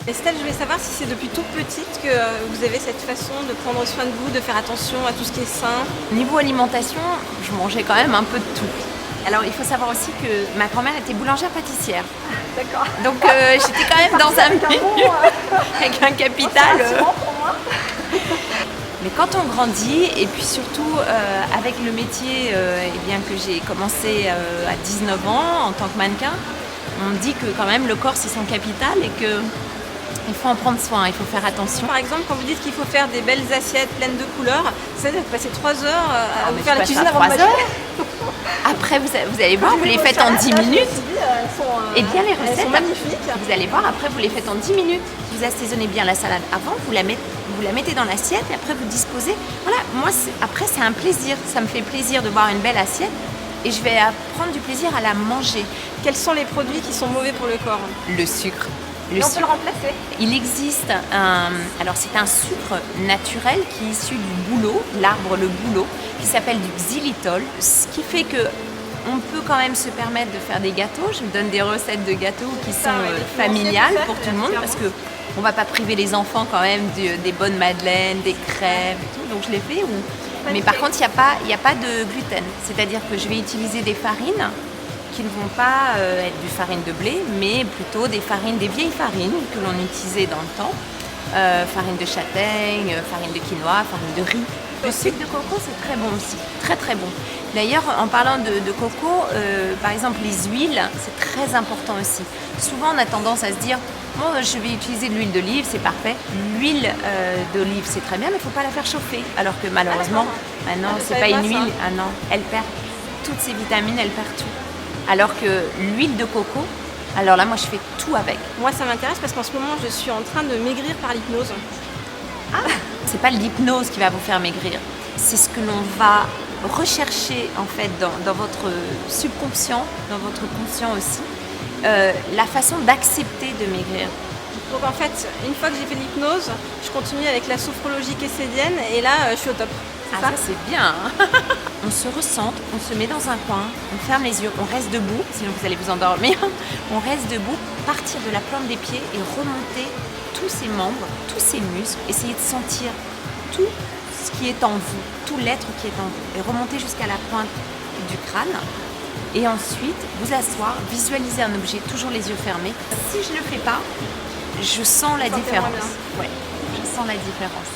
Estelle, je voulais savoir si c'est depuis toute petite que vous avez cette façon de prendre soin de vous, de faire attention à tout ce qui est sain. Niveau alimentation, je mangeais quand même un peu de tout. Alors il faut savoir aussi que ma grand-mère était boulangère-pâtissière. D'accord. Donc j'étais quand même dans un milieu avec un capital. Mais quand on grandit, et puis surtout avec le métier que j'ai commencé à 19 ans en tant que mannequin, on dit que quand même le corps c'est son capital et qu'il faut en prendre soin, il faut faire attention. Par exemple, quand vous dites qu'il faut faire des belles assiettes pleines de couleurs, ça veut passer 3 heures à mais faire tu la passes cuisine à avant de 3 manger. heures. Après, vous allez voir, vous les faites en 10 minutes. Et bien les Elles recettes, sont magnifiques. vous allez voir, après vous les faites en 10 minutes. Vous assaisonnez bien la salade avant, vous la mettez dans l'assiette et après vous disposez. Voilà, moi après c'est un plaisir, ça me fait plaisir de voir une belle assiette et je vais prendre du plaisir à la manger. Quels sont les produits qui sont mauvais pour le corps? Le sucre. Et on peut le remplacer. Il existe alors c'est un sucre naturel qui est issu du bouleau, l'arbre le bouleau, qui s'appelle du xylitol, ce qui fait que on peut quand même se permettre de faire des gâteaux. Je vous donne des recettes de gâteaux qui sont familiales pour tout le monde parce que on va pas priver les enfants quand même des bonnes madeleines, des crèmes et tout. Donc je les fais. Mais par contre, il n'y a pas de gluten. C'est-à-dire que je vais utiliser des farines qui ne vont pas être du farine de blé, mais plutôt des vieilles farines que l'on utilisait dans le temps. Farine de châtaigne, farine de quinoa, farine de riz. Le sucre de coco, c'est très bon aussi, très très bon. D'ailleurs, en parlant de coco, par exemple les huiles, c'est très important aussi. Souvent, on a tendance à se dire, bon, je vais utiliser de l'huile d'olive, c'est parfait. L'huile d'olive, c'est très bien, mais il ne faut pas la faire chauffer. Alors que malheureusement, non, c'est pas une huile, elle perd toutes ses vitamines, elle perd tout. Alors que l'huile de coco, alors là, moi, je fais tout avec. Moi, ça m'intéresse parce qu'en ce moment, je suis en train de maigrir par l'hypnose. C'est pas l'hypnose qui va vous faire maigrir, c'est ce que l'on va rechercher en fait dans votre subconscient, dans votre conscient aussi, la façon d'accepter de maigrir. Donc en fait, une fois que j'ai fait l'hypnose, je continue avec la sophrologie kesselienne et là, je suis au top. Ça c'est bien. On se recentre, on se met dans un coin, on ferme les yeux, on reste debout, sinon vous allez vous endormir. On reste debout, partir de la plante des pieds et remonter tous ses membres, tous ses muscles, essayer de sentir tout ce qui est en vous, tout l'être qui est en vous, et remonter jusqu'à la pointe du crâne. Et ensuite, vous asseoir, visualiser un objet, toujours les yeux fermés. Si je ne le fais pas, je sens la différence. Ouais, je sens la différence.